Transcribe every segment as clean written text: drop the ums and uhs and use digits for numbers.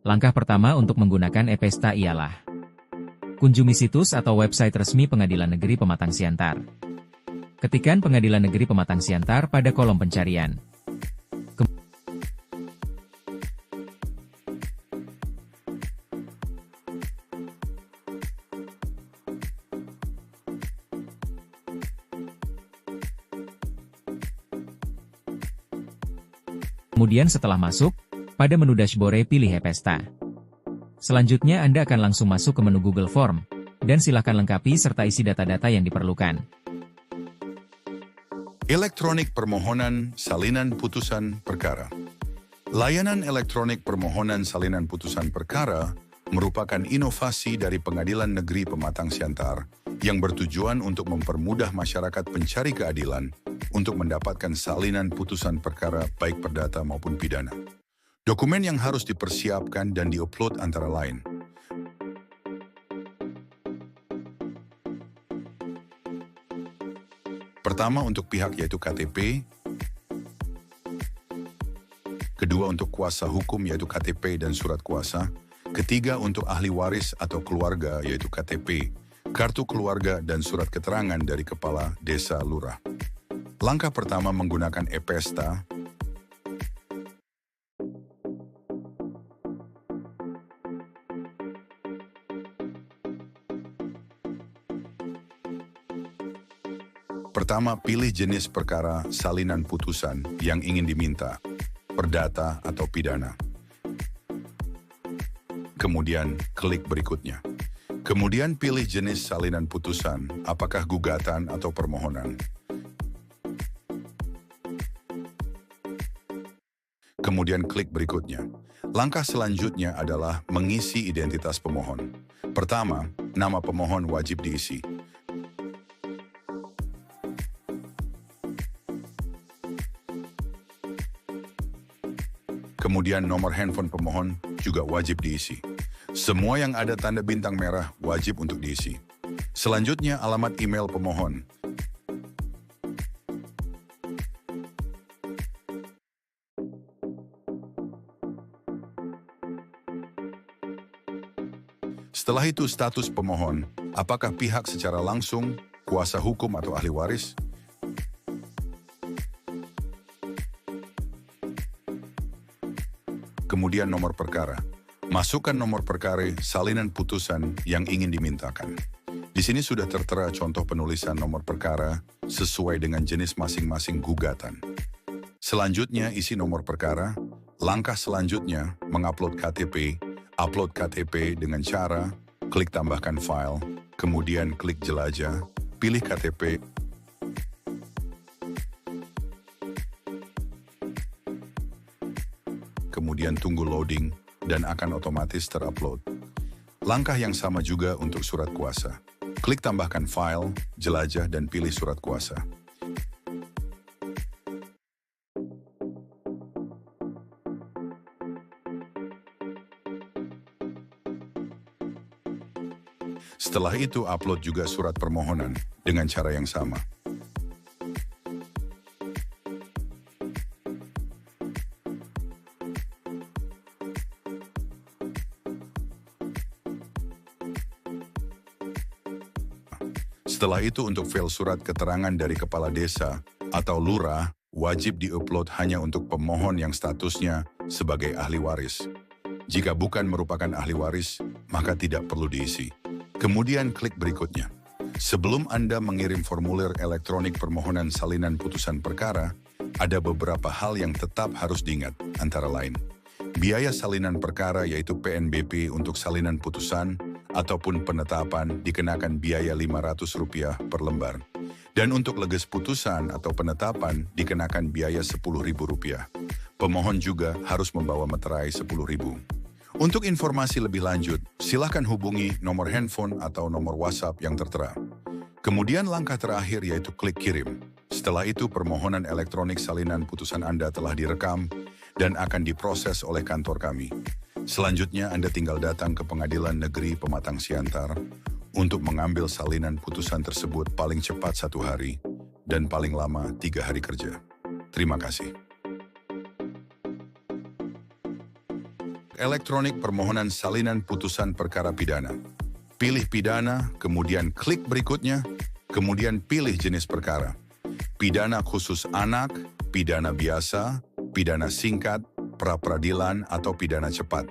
Langkah pertama untuk menggunakan e-Pesta ialah kunjungi situs atau website resmi Pengadilan Negeri Pematang Siantar. Ketikkan Pengadilan Negeri Pematang Siantar pada kolom pencarian. Kemudian setelah masuk, pada menu dashboard pilih e-Pesta. Selanjutnya Anda akan langsung masuk ke menu Google Form, dan silakan lengkapi serta isi data-data yang diperlukan. Elektronik permohonan salinan putusan perkara. Layanan elektronik permohonan salinan putusan perkara merupakan inovasi dari Pengadilan Negeri Pematang Siantar yang bertujuan untuk mempermudah masyarakat pencari keadilan untuk mendapatkan salinan putusan perkara baik perdata maupun pidana. Dokumen yang harus dipersiapkan dan diupload antara lain: pertama untuk pihak yaitu KTP, kedua untuk kuasa hukum yaitu KTP dan surat kuasa, ketiga untuk ahli waris atau keluarga yaitu KTP, kartu keluarga dan surat keterangan dari kepala desa lurah. Langkah pertama menggunakan e-Pesta. Pertama, pilih jenis perkara salinan putusan yang ingin diminta, perdata atau pidana. Kemudian, klik berikutnya. Kemudian pilih jenis salinan putusan, apakah gugatan atau permohonan. Kemudian klik berikutnya. Langkah selanjutnya adalah mengisi identitas pemohon. Pertama, nama pemohon wajib diisi. Kemudian nomor handphone pemohon juga wajib diisi. Semua yang ada tanda bintang merah wajib untuk diisi. Selanjutnya alamat email pemohon. Setelah itu status pemohon, apakah pihak secara langsung, kuasa hukum atau ahli waris? Kemudian nomor perkara. Masukkan nomor perkara salinan putusan yang ingin dimintakan. Di sini sudah tertera contoh penulisan nomor perkara sesuai dengan jenis masing-masing gugatan. Selanjutnya isi nomor perkara. Langkah selanjutnya mengupload KTP. Upload KTP dengan cara klik tambahkan file, kemudian klik jelajah, pilih KTP. Kemudian tunggu loading dan akan otomatis terupload. Langkah yang sama juga untuk surat kuasa. Klik tambahkan file, jelajah dan pilih surat kuasa. Setelah itu upload juga surat permohonan dengan cara yang sama. Setelah itu untuk file surat keterangan dari kepala desa atau lurah wajib diupload hanya untuk pemohon yang statusnya sebagai ahli waris. Jika bukan merupakan ahli waris, maka tidak perlu diisi. Kemudian klik berikutnya. Sebelum Anda mengirim formulir elektronik permohonan salinan putusan perkara, ada beberapa hal yang tetap harus diingat, antara lain. Biaya salinan perkara yaitu PNBP untuk salinan putusan ataupun penetapan dikenakan biaya Rp500 per lembar. Dan untuk leges putusan atau penetapan dikenakan biaya Rp10.000. Pemohon juga harus membawa meterai Rp10.000. Untuk informasi lebih lanjut, silakan hubungi nomor handphone atau nomor WhatsApp yang tertera. Kemudian langkah terakhir yaitu klik kirim. Setelah itu permohonan elektronik salinan putusan Anda telah direkam dan akan diproses oleh kantor kami. Selanjutnya Anda tinggal datang ke Pengadilan Negeri Pematang Siantar untuk mengambil salinan putusan tersebut paling cepat 1 hari dan paling lama 3 hari kerja. Terima kasih. Elektronik permohonan salinan putusan perkara pidana. Pilih pidana, kemudian klik berikutnya, kemudian pilih jenis perkara. Pidana khusus anak, pidana biasa, pidana singkat, pra-peradilan, atau pidana cepat.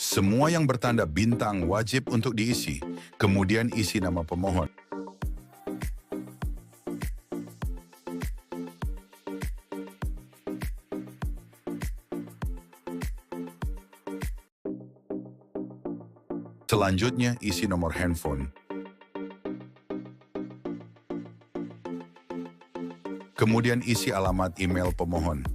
Semua yang bertanda bintang wajib untuk diisi, kemudian isi nama pemohon. Selanjutnya, isi nomor handphone. Kemudian isi alamat email pemohon.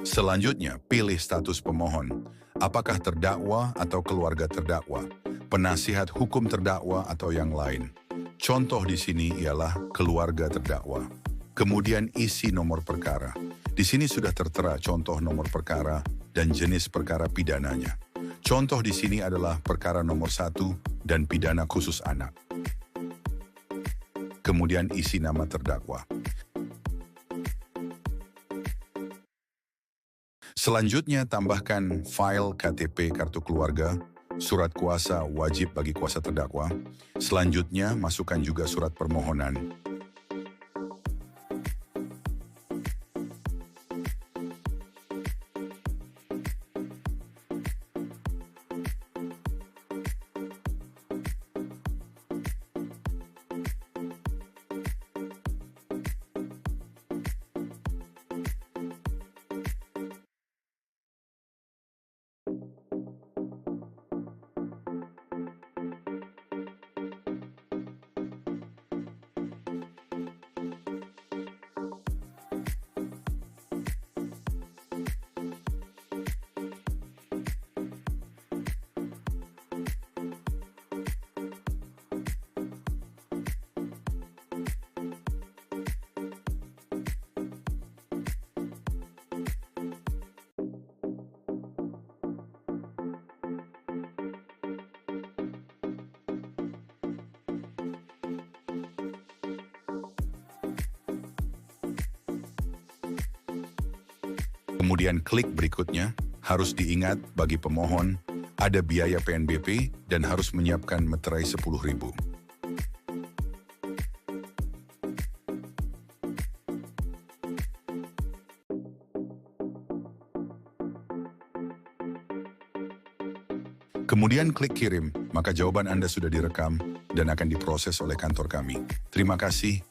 Selanjutnya, pilih status pemohon. Apakah terdakwa atau keluarga terdakwa, penasihat hukum terdakwa atau yang lain. Contoh di sini ialah keluarga terdakwa. Kemudian isi nomor perkara. Di sini sudah tertera contoh nomor perkara dan jenis perkara pidananya. Contoh di sini adalah perkara nomor 1 dan pidana khusus anak. Kemudian isi nama terdakwa. Selanjutnya tambahkan file KTP kartu keluarga, surat kuasa wajib bagi kuasa terdakwa. Selanjutnya masukkan juga surat permohonan. Kemudian klik berikutnya. Harus diingat bagi pemohon, ada biaya PNBP dan harus menyiapkan meterai 10.000. Kemudian klik kirim, maka jawaban Anda sudah direkam dan akan diproses oleh kantor kami. Terima kasih.